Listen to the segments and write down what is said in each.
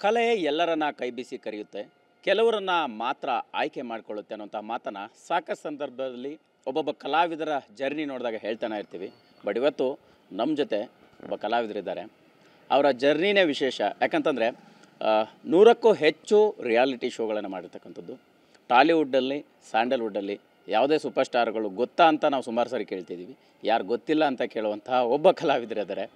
ಕಲೆ ಎಲ್ಲರನ್ನ ಕೈಬೀಸಿ ಕರೆಯುತ್ತೆ, ಕೆಲವರನ್ನ ಮಾತ್ರ ಆಯ್ಕೆ ಮಾಡಿಕೊಳ್ಳುತ್ತೆ ಅನ್ನೋಂಥ ಮಾತನ್ನು ಸಾಕಷ್ಟು ಸಂದರ್ಭದಲ್ಲಿ ಒಬ್ಬೊಬ್ಬ ಕಲಾವಿದರ ಜರ್ನಿ ನೋಡಿದಾಗ ಹೇಳ್ತಾನೆ ಇರ್ತೀವಿ. ಬಟ್ ಇವತ್ತು ನಮ್ಮ ಜೊತೆ ಒಬ್ಬ ಕಲಾವಿದರಿದ್ದಾರೆ. ಅವರ ಜರ್ನಿನೇ ವಿಶೇಷ. ಯಾಕಂತಂದರೆ 100ಕ್ಕೂ ಹೆಚ್ಚು ರಿಯಾಲಿಟಿ ಶೋಗಳನ್ನು ಮಾಡಿರ್ತಕ್ಕಂಥದ್ದು. ಟಾಲಿವುಡ್ಡಲ್ಲಿ, ಸ್ಯಾಂಡಲ್ವುಡ್ಡಲ್ಲಿ ಯಾವುದೇ ಸೂಪರ್ ಸ್ಟಾರ್ಗಳು ಗೊತ್ತಾ ಅಂತ ನಾವು ಸುಮಾರು ಸಾರಿ ಕೇಳ್ತಿದ್ದೀವಿ. ಯಾರು ಗೊತ್ತಿಲ್ಲ ಅಂತ ಕೇಳುವಂತಹ ಒಬ್ಬ ಕಲಾವಿದರಿದ್ದಾರೆ.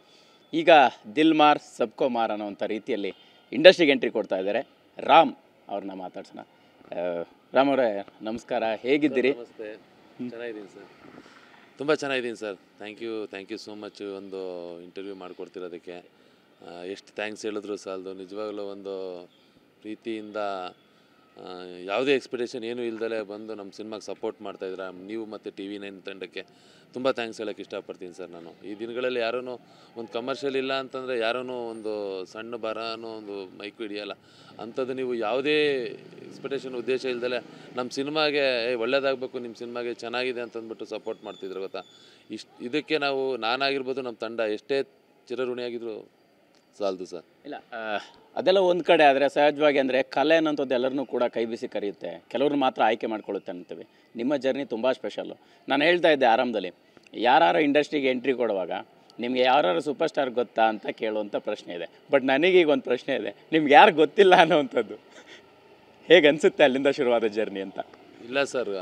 ಈಗ ದಿಲ್ಮಾರ್ ಸಬ್ಕುಮಾರ್ ಅನ್ನೋವಂಥ ರೀತಿಯಲ್ಲಿ ಇಂಡಸ್ಟ್ರಿಗೆ ಎಂಟ್ರಿ ಕೊಡ್ತಾ ಇದ್ದಾರೆ. ರಾಮ್ ಅವ್ರನ್ನ ಮಾತಾಡ್ಸೋಣ. ರಾಮ್ ಅವರೇ ನಮಸ್ಕಾರ, ಹೇಗಿದ್ದೀರಿ? ನಮಸ್ತೆ, ಚೆನ್ನಾಗಿದ್ದೀನಿ ಸರ್, ತುಂಬ ಚೆನ್ನಾಗಿದ್ದೀನಿ sir. Thank you so much ಒಂದು ಇಂಟರ್ವ್ಯೂ ಮಾಡಿಕೊಡ್ತಿರೋದಕ್ಕೆ. ಎಷ್ಟು ಥ್ಯಾಂಕ್ಸ್ ಹೇಳಿದ್ರು ಸಾಲದು. ನಿಜವಾಗ್ಲೂ ಒಂದು ಪ್ರೀತಿಯಿಂದ ಯಾವುದೇ ಎಕ್ಸ್ಪೆಕ್ಟೇಷನ್ ಏನೂ ಇಲ್ದಲೇ ಬಂದು ನಮ್ಮ ಸಿನಿಮಾಗೆ ಸಪೋರ್ಟ್ ಮಾಡ್ತಾಯಿದ್ರ ನೀವು ಮತ್ತು TV9 ತಂಡಕ್ಕೆ ತುಂಬ ಥ್ಯಾಂಕ್ಸ್ ಹೇಳೋಕ್ಕೆ ಇಷ್ಟಪಡ್ತೀನಿ ಸರ್. ನಾನು ಈ ದಿನಗಳಲ್ಲಿ ಯಾರೂ ಒಂದು ಕಮರ್ಷಿಯಲ್ ಇಲ್ಲ ಅಂತಂದರೆ ಯಾರೂ ಒಂದು ಸಣ್ಣ ಬರನೋ ಒಂದು ಮೈಕು ಹಿಡಿಯೋಲ್ಲ. ಅಂಥದ್ದು ನೀವು ಯಾವುದೇ ಎಕ್ಸ್ಪೆಕ್ಟೇಷನ್ ಉದ್ದೇಶ ಇಲ್ದಲೆ ನಮ್ಮ ಸಿನಿಮಾಗೆ ಒಳ್ಳೇದಾಗಬೇಕು, ನಿಮ್ಮ ಸಿನಿಮಾಗೆ ಚೆನ್ನಾಗಿದೆ ಅಂತಂದ್ಬಿಟ್ಟು ಸಪೋರ್ಟ್ ಮಾಡ್ತಿದ್ರು ಗೊತ್ತಾ. ಇದಕ್ಕೆ ನಾವು ನಾನಾಗಿರ್ಬೋದು, ನಮ್ಮ ತಂಡ ಎಷ್ಟೇ ಚಿರಋಣಿಯಾಗಿದ್ರು ಸಾಲದು ಸರ್. ಇಲ್ಲ, ಅದೆಲ್ಲ ಒಂದು ಕಡೆ. ಆದರೆ ಸಹಜವಾಗಿ ಅಂದರೆ ಕಲೆ ಅನ್ನೋಂಥದ್ದು ಎಲ್ಲರನ್ನೂ ಕೂಡ ಕೈ ಬಿಸಿ ಕರೆಯುತ್ತೆ, ಕೆಲವ್ರನ್ನ ಮಾತ್ರ ಆಯ್ಕೆ ಮಾಡ್ಕೊಳ್ಳುತ್ತೆ ಅಂತೀವಿ. ನಿಮ್ಮ ಜರ್ನಿ ತುಂಬ ಸ್ಪೆಷಲ್ಲು. ನಾನು ಹೇಳ್ತಾ ಇದ್ದೆ ಆರಂಭದಲ್ಲಿ, ಯಾರು ಇಂಡಸ್ಟ್ರಿಗೆ ಎಂಟ್ರಿ ಕೊಡುವಾಗ ನಿಮಗೆ ಯಾರು ಸೂಪರ್ ಸ್ಟಾರ್ ಗೊತ್ತಾ ಅಂತ ಕೇಳುವಂಥ ಪ್ರಶ್ನೆ ಇದೆ. ಬಟ್ ನನಗೀಗ ಒಂದು ಪ್ರಶ್ನೆ ಇದೆ, ನಿಮ್ಗೆ ಯಾರು ಗೊತ್ತಿಲ್ಲ ಅನ್ನೋವಂಥದ್ದು. ಹೇಗೆ ಅನಿಸುತ್ತೆ ಅಲ್ಲಿಂದ ಶುರುವಾದ ಜರ್ನಿ ಅಂತ? ಇಲ್ಲ ಸರ್,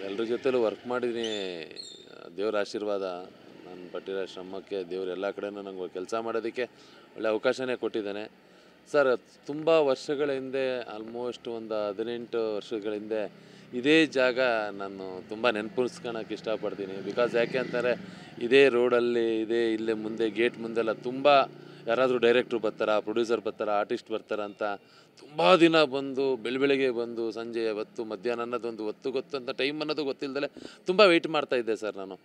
ಎಲ್ಲರ ಜೊತೆಲೂ ವರ್ಕ್ ಮಾಡಿದ್ದೀನಿ. ದೇವರ ಆಶೀರ್ವಾದ, ನಾನು ಪಟ್ಟಿರೋ ಶ್ರಮಕ್ಕೆ ದೇವ್ರು ಎಲ್ಲ ಕಡೆಯೂ ನಂಗೆ ಕೆಲಸ ಮಾಡೋದಕ್ಕೆ ಒಳ್ಳೆ ಅವಕಾಶನೇ ಕೊಟ್ಟಿದ್ದಾನೆ ಸರ್. ತುಂಬ ವರ್ಷಗಳ ಹಿಂದೆ, ಆಲ್ಮೋಸ್ಟ್ ಒಂದು 18 ವರ್ಷಗಳ ಹಿಂದೆ ಇದೇ ಜಾಗ ನಾನು ತುಂಬ ನೆನಪಿಸ್ಕೊಳಕ್ಕೆ ಇಷ್ಟಪಡ್ತೀನಿ. ಬಿಕಾಸ್ ಯಾಕೆ ಅಂತಾರೆ, ಇದೇ ರೋಡಲ್ಲಿ ಇಲ್ಲೇ ಮುಂದೆ ಗೇಟ್ ಮುಂದೆಲ್ಲ ತುಂಬ ಯಾರಾದರೂ ಡೈರೆಕ್ಟ್ರು ಬರ್ತಾರಾ, ಪ್ರೊಡ್ಯೂಸರ್ ಬರ್ತಾರಾ, ಆರ್ಟಿಸ್ಟ್ ಬರ್ತಾರ ಅಂತ ತುಂಬ ದಿನ ಬಂದು ಬೆಳಗ್ಗೆ ಬಂದು ಸಂಜೆ ಹೊತ್ತು ಮಧ್ಯಾಹ್ನ ಅನ್ನೋದೊಂದು ಹೊತ್ತು ಗೊತ್ತಂತ ಟೈಮ್ ಅನ್ನೋದು ಗೊತ್ತಿಲ್ಲದಲೇ ತುಂಬ ವೆಯ್ಟ್ ಮಾಡ್ತಾಯಿದ್ದೆ ಸರ್ ನಾನು.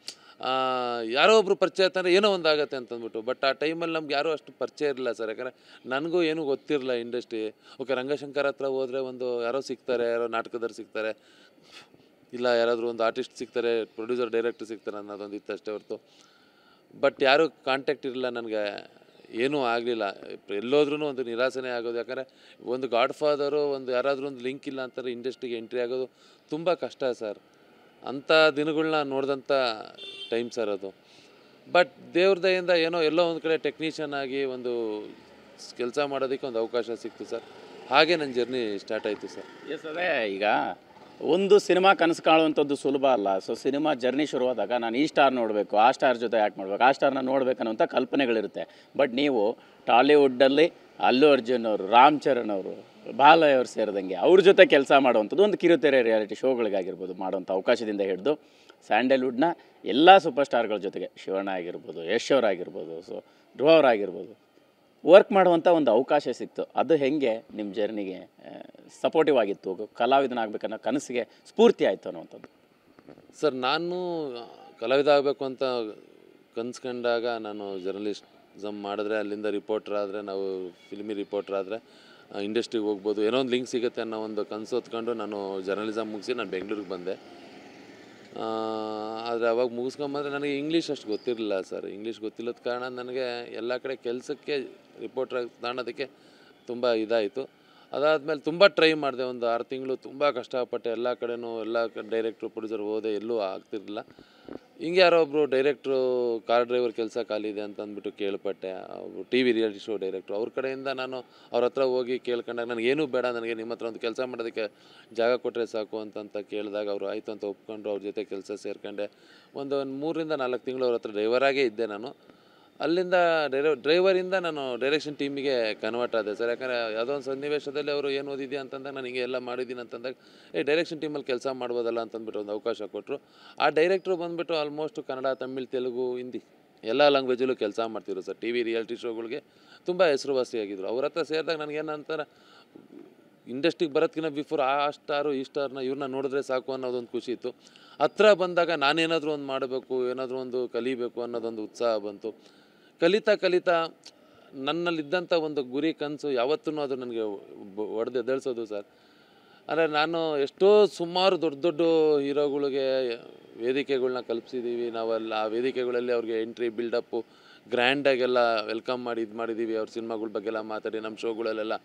ಯಾರೋ ಒಬ್ಬರು ಪರಿಚಯ ಅಂತಂದರೆ ಏನೋ ಒಂದು ಆಗುತ್ತೆ ಅಂತಂದ್ಬಿಟ್ಟು. ಬಟ್ ಆ ಟೈಮಲ್ಲಿ ನಮ್ಗೆ ಯಾರೂ ಅಷ್ಟು ಪರಿಚಯ ಇರಲಿಲ್ಲ ಸರ್. ಯಾಕಂದರೆ ನನಗೂ ಏನೂ ಗೊತ್ತಿರಲಿಲ್ಲ ಇಂಡಸ್ಟ್ರಿ. ಓಕೆ, ರಂಗಶಂಕರ್ ಹತ್ರ ಹೋದರೆ ಒಂದು ಯಾರೋ ಸಿಗ್ತಾರೆ, ಯಾರೋ ನಾಟಕದವ್ರು ಸಿಗ್ತಾರೆ, ಇಲ್ಲ ಯಾರಾದರೂ ಒಂದು ಆರ್ಟಿಸ್ಟ್ ಸಿಗ್ತಾರೆ, ಪ್ರೊಡ್ಯೂಸರ್ ಡೈರೆಕ್ಟ್ರ್ ಸಿಗ್ತಾರೆ ಅನ್ನೋದೊಂದು ಇತ್ತು ಅಷ್ಟೇ ಹೊರತು. ಬಟ್ ಯಾರೂ ಕಾಂಟ್ಯಾಕ್ಟ್ ಇರಲಿಲ್ಲ ನನಗೆ, ಏನೂ ಆಗಲಿಲ್ಲ. ಎಲ್ಲೋದ್ರೂ ಒಂದು ನಿರಾಸನೆ ಆಗೋದು. ಯಾಕಂದರೆ ಒಂದು ಗಾಡ್ ಫಾದರು, ಒಂದು ಯಾರಾದರೂ ಒಂದು ಲಿಂಕ್ ಇಲ್ಲ ಅಂತಾರೆ ಇಂಡಸ್ಟ್ರಿಗೆ ಎಂಟ್ರಿ ಆಗೋದು ತುಂಬ ಕಷ್ಟ ಸರ್. ಅಂಥ ದಿನಗಳನ್ನ ನೋಡಿದಂಥ ಟೈಮ್ ಸರ್ ಅದು. ಬಟ್ ದೇವ್ರ ದಯೆಯಿಂದ ಎಲ್ಲೋ ಒಂದು ಕಡೆ ಟೆಕ್ನಿಷಿಯನ್ ಆಗಿ ಒಂದು ಕೆಲಸ ಮಾಡೋದಕ್ಕೆ ಒಂದು ಅವಕಾಶ ಸಿಕ್ತು ಸರ್. ಹಾಗೆ ನನ್ನ ಜರ್ನಿ ಸ್ಟಾರ್ಟ್ ಆಯಿತು ಸರ್. ಎಸ್, ಅದೇ ಈಗ ಒಂದು ಸಿನಿಮಾ ಕನಸು ಕಾಣುವಂಥದ್ದು ಸುಲಭ ಅಲ್ಲ. ಸೊ ಸಿನಿಮಾ ಜರ್ನಿ ಶುರುವಾದಾಗ ನಾನು ಈ ಸ್ಟಾರ್ ನೋಡಬೇಕು, ಆ ಸ್ಟಾರ್ ಜೊತೆ ಯಾಕೆ ಮಾಡಬೇಕು, ಆ ಸ್ಟಾರ್ನ ನೋಡಬೇಕನ್ನೋಂಥ ಕಲ್ಪನೆಗಳಿರುತ್ತೆ. ಬಟ್ ನೀವು ಟಾಲಿವುಡ್ಡಲ್ಲಿ ಅಲ್ಲು ಅರ್ಜುನ್ ಅವರು, ರಾಮ್ ಚರಣ್ ಅವರು, ಬಾಲಯ್ಯ ಅವರು ಸೇರಿದಂಗೆ ಅವ್ರ ಜೊತೆ ಕೆಲಸ ಮಾಡುವಂಥದ್ದು, ಒಂದು ಕಿರುತೆರೆ ರಿಯಾಲಿಟಿ ಶೋಗಳಿಗಾಗಿರ್ಬೋದು ಮಾಡುವಂಥ ಅವಕಾಶದಿಂದ ಹಿಡಿದು ಸ್ಯಾಂಡಲ್ವುಡ್ನ ಎಲ್ಲ ಸೂಪರ್ ಸ್ಟಾರ್ಗಳ ಜೊತೆಗೆ ಶಿವಣ್ಣ ಆಗಿರ್ಬೋದು, ಯಶ್ ಅವರಾಗಿರ್ಬೋದು, ಸೊ ಧ್ರುವ ಅವರಾಗಿರ್ಬೋದು ವರ್ಕ್ ಮಾಡುವಂಥ ಒಂದು ಅವಕಾಶ ಸಿಕ್ತು. ಅದು ಹೇಗೆ ನಿಮ್ಮ ಜರ್ನಿಗೆ ಸಪೋರ್ಟಿವ್ ಆಗಿತ್ತು, ಕಲಾವಿದನಾಗಬೇಕನ್ನೋ ಕನಸಿಗೆ ಸ್ಫೂರ್ತಿ ಆಯಿತು ಅನ್ನುವಂಥದ್ದು? ಸರ್, ನಾನು ಕಲಾವಿದ ಆಗಬೇಕು ಅಂತ ಕನ್ಸ್ಕೊಂಡಾಗ ನಾನು ಜರ್ನಲಿಸಮ್ ಮಾಡಿದ್ರೆ, ಅಲ್ಲಿಂದ ರಿಪೋರ್ಟ್ರ್ ಆದರೆ, ನಾವು ಫಿಲ್ಮಿ ರಿಪೋರ್ಟ್ರ್ ಆದರೆ ಇಂಡಸ್ಟ್ರಿಗೆ ಹೋಗ್ಬೋದು, ಏನೋ ಒಂದು ಲಿಂಕ್ ಸಿಗುತ್ತೆ ಅನ್ನೋ ಒಂದು ಕನಸು ಹೊತ್ಕೊಂಡು ನಾನು ಜರ್ನಲಿಸಮ್ ಮುಗಿಸಿ ನಾನು ಬೆಂಗಳೂರಿಗೆ ಬಂದೆ. ಆದರೆ ಅವಾಗ ಮುಗಿಸ್ಕೊಂಬಂದರೆ ನನಗೆ ಇಂಗ್ಲೀಷ್ ಅಷ್ಟು ಗೊತ್ತಿರಲಿಲ್ಲ ಸರ್. ಇಂಗ್ಲೀಷ್ ಗೊತ್ತಿಲ್ಲದ ಕಾರಣ ನನಗೆ ಎಲ್ಲ ಕಡೆ ಕೆಲಸಕ್ಕೆ ರಿಪೋರ್ಟ್ರಾಗಿ ತಾಣೋದಕ್ಕೆ ತುಂಬ ಇದಾಯಿತು. ಅದಾದಮೇಲೆ ತುಂಬ ಟ್ರೈ ಮಾಡಿದೆ, ಒಂದು 6 ತಿಂಗಳು ತುಂಬ ಕಷ್ಟಪಟ್ಟೆ. ಎಲ್ಲ ಕಡೆನೂ ಎಲ್ಲ ಡೈರೆಕ್ಟ್ರು ಪ್ರೊಡ್ಯೂಸರ್ ಹೋದೆ, ಎಲ್ಲೂ ಆಗ್ತಿರಲಿಲ್ಲ. ಹಿಂಗೆ ಯಾರೋ ಒಬ್ಬರು ಡೈರೆಕ್ಟ್ರು ಕಾರ್ ಡ್ರೈವರ್ ಕೆಲಸ ಖಾಲಿ ಇದೆ ಅಂತ ಅಂದ್ಬಿಟ್ಟು ಕೇಳ್ಪಟ್ಟೆ. ಅವರು TV ರಿಯಾಲಿಟಿ ಶೋ ಡೈರೆಕ್ಟ್ರು. ಅವ್ರ ಕಡೆಯಿಂದ ನಾನು ಅವ್ರ ಹತ್ರ ಹೋಗಿ ಕೇಳ್ಕೊಂಡಾಗ ನನಗೇನೂ ಬೇಡ, ನನಗೆ ನಿಮ್ಮ ಹತ್ರ ಒಂದು ಕೆಲಸ ಮಾಡೋದಕ್ಕೆ ಜಾಗ ಕೊಟ್ಟರೆ ಸಾಕು ಅಂತ ಕೇಳಿದಾಗ ಅವರು ಆಯಿತು ಅಂತ ಒಪ್ಕೊಂಡು ಅವ್ರ ಜೊತೆ ಕೆಲಸ ಸೇರ್ಕೊಂಡೆ. ಒಂದು 3 ರಿಂದ 4 ತಿಂಗಳು ಅವ್ರ ಹತ್ರ ಡ್ರೈವರಾಗೇ ಇದ್ದೆ ನಾನು. ಅಲ್ಲಿಂದ ಡ್ರೈವರಿಂದ ನಾನು ಡೈರೆಕ್ಷನ್ ಟೀಮಿಗೆ ಕನ್ವರ್ಟ್ ಆದೆ ಸರ್. ಯಾಕಂದರೆ ಯಾವುದೋ ಒಂದು ಸನ್ನಿವೇಶದಲ್ಲಿ ಅವರು ಏನು ಓದಿದ್ಯಾ ಅಂತಂದಾಗ ನಾನು ಹಿಂಗೆ ಎಲ್ಲ ಮಾಡಿದ್ದೀನಿ ಅಂತಂದಾಗ ಡೈರೆಕ್ಷನ್ ಟೀಮಲ್ಲಿ ಕೆಲಸ ಮಾಡ್ಬೋದಲ್ಲ ಅಂತಂದ್ಬಿಟ್ಟು ಒಂದು ಅವಕಾಶ ಕೊಟ್ಟರು. ಆ ಡೈರೆಕ್ಟ್ರು ಬಂದುಬಿಟ್ಟು ಆಲ್ಮೋಸ್ಟ್ ಕನ್ನಡ, ತಮಿಳ್, ತೆಲುಗು, ಹಿಂದಿ ಎಲ್ಲ ಲ್ಯಾಂಗ್ವೇಜಲ್ಲೂ ಕೆಲಸ ಮಾಡ್ತಿದ್ರು ಸರ್. TV ರಿಯಾಲಿಟಿ ಶೋಗಳಿಗೆ ತುಂಬ ಹೆಸರುವಾಸಿಯಾಗಿದ್ದರು. ಅವ್ರ ಹತ್ರ ಸೇರಿದಾಗ ನನಗೇನಂತಾರೆ, ಇಂಡಸ್ಟ್ರಿಗೆ ಬರೋದಕ್ಕಿಂತ ಬಿಫೋರ್ ಆ ಸ್ಟಾರು ಈ ಸ್ಟಾರ್ನ ಇವ್ರನ್ನ ನೋಡಿದ್ರೆ ಸಾಕು ಅನ್ನೋದೊಂದು ಖುಷಿ ಇತ್ತು. ಹತ್ರ ಬಂದಾಗ ನಾನೇನಾದರೂ ಒಂದು ಮಾಡಬೇಕು, ಏನಾದರೂ ಒಂದು ಕಲಿಬೇಕು ಅನ್ನೋದೊಂದು ಉತ್ಸಾಹ ಬಂತು. ಕಲಿತಾ ನನ್ನಲ್ಲಿದ್ದಂಥ ಒಂದು ಗುರಿ, ಕನಸು ಯಾವತ್ತೂ ಅದು ನನಗೆ ಹೊಡೆದು ಎದ್ದೇಳಿಸೋದು ಸರ್. ಅಂದರೆ ನಾನು ಎಷ್ಟೋ ಸುಮಾರು ದೊಡ್ಡ ಹೀರೋಗಳಿಗೆ ವೇದಿಕೆಗಳ್ನ ಕಲ್ಪಿಸಿದ್ದೀವಿ ನಾವೆಲ್ಲ. ಆ ವೇದಿಕೆಗಳಲ್ಲಿ ಅವ್ರಿಗೆ ಎಂಟ್ರಿ, ಬಿಲ್ಡಪ್ಪು, ಗ್ರ್ಯಾಂಡಾಗೆಲ್ಲ ವೆಲ್ಕಮ್ ಮಾಡಿ ಇದು ಮಾಡಿದ್ದೀವಿ. ಅವ್ರ ಸಿನಿಮಾಗಳ ಬಗ್ಗೆ ಎಲ್ಲ ಮಾತಾಡಿ ನಮ್ಮ ಶೋಗಳಲ್ಲೆಲ್ಲ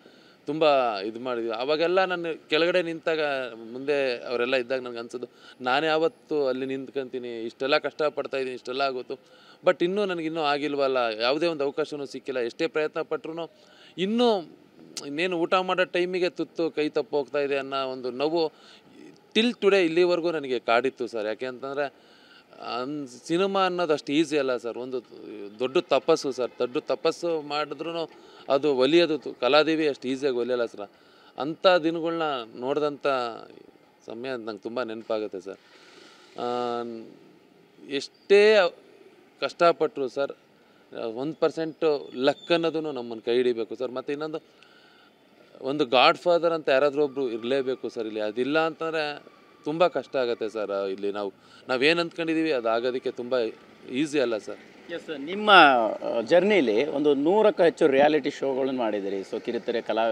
ತುಂಬ ಇದು ಮಾಡಿದ್ವಿ. ಅವಾಗೆಲ್ಲ ನಾನು ಕೆಳಗಡೆ ನಿಂತಾಗ ಮುಂದೆ ಅವರೆಲ್ಲ ಇದ್ದಾಗ ನನಗೆ ಅನ್ಸೋದು ನಾನೇ ಯಾವತ್ತು ಅಲ್ಲಿ ನಿಂತ್ಕೊಂತೀನಿ, ಇಷ್ಟೆಲ್ಲ ಕಷ್ಟಪಡ್ತಾಯಿದ್ದೀನಿ, ಇಷ್ಟೆಲ್ಲ ಆಗೋತು, ಬಟ್ ಇನ್ನೂ ನನಗಿನ್ನೂ ಆಗಿಲ್ವಲ್ಲ, ಯಾವುದೇ ಒಂದು ಅವಕಾಶವೂ ಸಿಕ್ಕಿಲ್ಲ, ಎಷ್ಟೇ ಪ್ರಯತ್ನ ಪಟ್ಟರು ಇನ್ನೂ ಇನ್ನೇನು ಊಟ ಮಾಡೋ ಟೈಮಿಗೆ ತುತ್ತು ಕೈ ತಪ್ಪೋಗ್ತಾ ಇದೆ ಅನ್ನೋ ಒಂದು ನೋವು ಟಿಲ್ ಟುಡೇ ಇಲ್ಲಿವರೆಗೂ ನನಗೆ ಕಾಡಿತ್ತು ಸರ್. ಯಾಕೆ ಅಂತಂದರೆ ಸಿನಿಮಾ ಅನ್ನೋದು ಅಷ್ಟು ಈಸಿ ಅಲ್ಲ ಸರ್, ಒಂದು ದೊಡ್ಡ ತಪಸ್ಸು ಸರ್. ದೊಡ್ಡ ತಪಸ್ಸು ಮಾಡಿದ್ರೂ ಅದು ಒಲಿಯೋದು ಕಲಾದೇವಿ ಅಷ್ಟು ಈಸಿಯಾಗಿ ಒಲಿಯಲ್ಲ ಸರ್. ಅಂಥ ದಿನಗಳನ್ನ ನೋಡಿದಂಥ ಸಮಯ ನಂಗೆ ತುಂಬ ನೆನಪಾಗುತ್ತೆ ಸರ್. ಎಷ್ಟೇ ಕಷ್ಟಪಟ್ಟರು ಸರ್ 1% ಲಕ್ ಅನ್ನೋದು ನಮ್ಮನ್ನು ಕೈ ಹಿಡಿಬೇಕು ಸರ್. ಮತ್ತು ಇನ್ನೊಂದು ಒಂದು ಗಾಡ್ ಫಾದರ್ ಅಂತ ಯಾರಾದರೂ ಒಬ್ಬರು ಇರಲೇಬೇಕು ಸರ್ ಇಲ್ಲಿ. ಅದಿಲ್ಲ ಅಂತಂದರೆ ತುಂಬ ಕಷ್ಟ ಆಗುತ್ತೆ ಸರ್. ಇಲ್ಲಿ ನಾವೇನು ಅಂದ್ಕೊಂಡಿದ್ದೀವಿ ಅದು ಆಗೋದಕ್ಕೆ ತುಂಬ ಈಸಿ ಅಲ್ಲ ಸರ್. ಎಸ್, ನಿಮ್ಮ ಜರ್ನಿಲಿ ಒಂದು 100ಕ್ಕೂ ಹೆಚ್ಚು ರಿಯಾಲಿಟಿ ಶೋಗಳನ್ನು ಮಾಡಿದ್ದೀರಿ. ಸೊ ಕಿರುತೆರೆ ಕಲಾ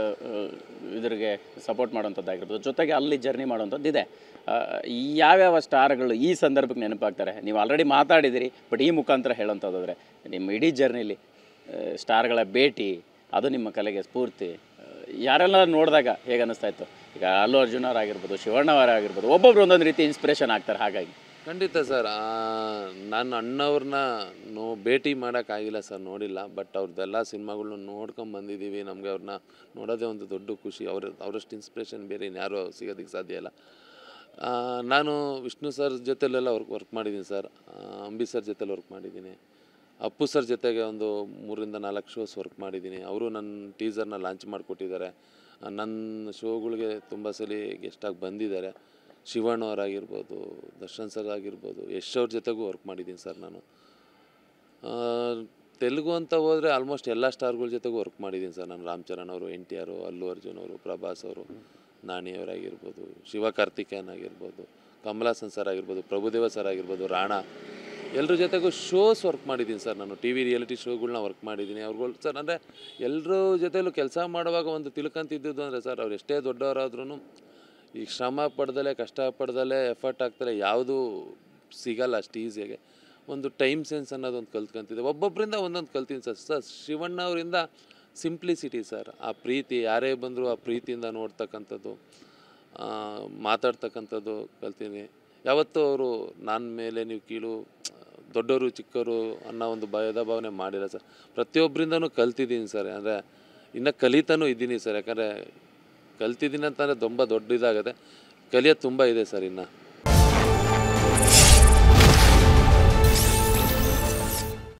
ಇದ್ರಿಗೆ ಸಪೋರ್ಟ್ ಮಾಡೋಂಥದ್ದಾಗಿರ್ಬೋದು, ಜೊತೆಗೆ ಅಲ್ಲಿ ಜರ್ನಿ ಮಾಡೋಂಥದ್ದು ಇದೆ. ಯಾವ್ಯಾವ ಸ್ಟಾರ್ಗಳು ಈ ಸಂದರ್ಭಕ್ಕೆ ನೆನಪಾಗ್ತಾರೆ? ನೀವು ಆಲ್ರೆಡಿ ಮಾತಾಡಿದಿರಿ, ಬಟ್ ಈ ಮುಖಾಂತರ ಹೇಳೋಂಥದ್ದಾದರೆ ನಿಮ್ಮ ಇಡೀ ಜರ್ನಿಲಿ ಸ್ಟಾರ್ಗಳ ಭೇಟಿ ಅದು ನಿಮ್ಮ ಕಲೆಗೆ ಸ್ಫೂರ್ತಿ. ಯಾರೆಲ್ಲ ನೋಡಿದಾಗ ಹೇಗೆ ಅನ್ನಿಸ್ತಾ ಇತ್ತು? ಈಗ ಅಲ್ಲು ಅರ್ಜುನ್ ಅವರಾಗಿರ್ಬೋದು, ಶಿವಣ್ಣ ಅವರಾಗಿರ್ಬೋದು, ಒಬ್ಬೊಬ್ರು ಒಂದೊಂದು ರೀತಿ ಇನ್ಸ್ಪಿರೇಷನ್ ಆಗ್ತಾರೆ. ಹಾಗಾಗಿ ಖಂಡಿತ ಸರ್. ನಾನು ಅಣ್ಣವ್ರನ್ನ ಭೇಟಿ ಮಾಡೋಕ್ಕಾಗಿಲ್ಲ ಸರ್, ನೋಡಿಲ್ಲ. ಬಟ್ ಅವ್ರದ್ದೆಲ್ಲ ಸಿನಿಮಾಗಳ್ನ ನೋಡ್ಕೊಂಡು ಬಂದಿದ್ದೀವಿ. ನಮಗೆ ಅವ್ರನ್ನ ನೋಡೋದೇ ಒಂದು ದೊಡ್ಡ ಖುಷಿ. ಅವರಷ್ಟು ಇನ್ಸ್ಪಿರೇಷನ್ ಬೇರೆ ಇನ್ಯಾರೂ ಸಿಗೋದಕ್ಕೆ ಸಾಧ್ಯ ಇಲ್ಲ. ನಾನು ವಿಷ್ಣು ಸರ್ ಜೊತೆಲೆಲ್ಲ ವರ್ಕ್ ಮಾಡಿದ್ದೀನಿ ಸರ್. ಅಂಬಿ ಸರ್ ಜೊತೆಲಿ ವರ್ಕ್ ಮಾಡಿದ್ದೀನಿ. ಅಪ್ಪು ಸರ್ ಜೊತೆಗೆ ಒಂದು 3-4 ಶೋಸ್ ವರ್ಕ್ ಮಾಡಿದ್ದೀನಿ. ಅವರು ನನ್ನ ಟೀಸರ್ನ ಲಾಂಚ್ ಮಾಡಿಕೊಟ್ಟಿದ್ದಾರೆ. ನನ್ನ ಶೋಗಳಿಗೆ ತುಂಬ ಸಲ ಗೆಸ್ಟಾಗಿ ಬಂದಿದ್ದಾರೆ. ಶಿವಣ್ಣ ಅವರಾಗಿರ್ಬೋದು, ದರ್ಶನ್ ಸರ್ ಆಗಿರ್ಬೋದು, ಯಶ್ ಅವ್ರ ಜೊತೆಗೂ ವರ್ಕ್ ಮಾಡಿದ್ದೀನಿ ಸರ್ ನಾನು. ತೆಲುಗು ಅಂತ ಹೋದರೆ ಆಲ್ಮೋಸ್ಟ್ ಎಲ್ಲ ಸ್ಟಾರ್ಗಳ ಜೊತೆಗೂ ವರ್ಕ್ ಮಾಡಿದ್ದೀನಿ ಸರ್ ನಾನು. ರಾಮ್ ಚರಣ್ ಅವರು, NTR, ಅಲ್ಲು ಅರ್ಜುನ್ ಅವರು, ಪ್ರಭಾಸ್ ಅವರು, ನಾಣಿ ಅವರಾಗಿರ್ಬೋದು, ಶಿವಕಾರ್ತಿಕೇಯನ್ ಆಗಿರ್ಬೋದು, ಕಮಲಾಸನ್ ಸರ್ ಆಗಿರ್ಬೋದು, ಪ್ರಭುದೇವ ಸರ್ ಆಗಿರ್ಬೋದು, ರಾಣಾ, ಎಲ್ಲರ ಜೊತೆಗೂ ಶೋಸ್ ವರ್ಕ್ ಮಾಡಿದ್ದೀನಿ ಸರ್ ನಾನು. TV ರಿಯಾಲಿಟಿ ಶೋಗಳನ್ನ ವರ್ಕ್ ಮಾಡಿದ್ದೀನಿ. ಅವ್ರುಗಳು ಸರ್ ಅಂದರೆ ಎಲ್ಲರ ಜೊತೆಲೂ ಕೆಲಸ ಮಾಡುವಾಗ ಒಂದು ತಿಳ್ಕೊಂತಿದ್ದು ಅಂದರೆ ಸರ್, ಅವ್ರು ಎಷ್ಟೇ ದೊಡ್ಡವರಾದ್ರೂ ಈ ಶ್ರಮ ಪಡ್ದಲೇ, ಕಷ್ಟ ಪಡ್ದಲೇ, ಎಫರ್ಟ್ ಆಗ್ತಲೇ ಯಾವುದೂ ಸಿಗಲ್ಲ ಅಷ್ಟು ಈಸಿಯಾಗೆ. ಒಂದು ಟೈಮ್ ಸೆನ್ಸ್ ಅನ್ನೋದೊಂದು ಕಲ್ತ್ಕೊಂತಿದ್ದೆ. ಒಬ್ಬೊಬ್ಬರಿಂದ ಒಂದೊಂದು ಕಲ್ತೀನಿ ಸರ್. ಶಿವಣ್ಣ ಅವರಿಂದ ಸಿಂಪ್ಲಿಸಿಟಿ ಸರ್. ಆ ಪ್ರೀತಿ, ಯಾರೇ ಬಂದರೂ ಆ ಪ್ರೀತಿಯಿಂದ ನೋಡ್ತಕ್ಕಂಥದ್ದು, ಮಾತಾಡ್ತಕ್ಕಂಥದ್ದು ಕಲ್ತೀನಿ. ಯಾವತ್ತೂ ಅವರು ನನ್ನ ಮೇಲೆ ನೀವು ಕೀಳು, ದೊಡ್ಡವರು ಚಿಕ್ಕವರು ಅನ್ನೋ ಒಂದು ಭೇದ ಭಾವನೆ ಮಾಡಿಲ್ಲ ಸರ್. ಪ್ರತಿಯೊಬ್ಬರಿಂದನೂ ಕಲ್ತಿದ್ದೀನಿ ಸರ್. ಅಂದರೆ ಇನ್ನು ಕಲಿತಾನೂ ಇದ್ದೀನಿ ಸರ್. ಯಾಕಂದರೆ ಕಲ್ತಿದ್ದೀನಿ ಅಂತಂದರೆ ತುಂಬ ದೊಡ್ಡ ಇದಾಗುತ್ತೆ. ಕಲಿಯೋದು ತುಂಬ ಇದೆ ಸರ್ ಇನ್ನು.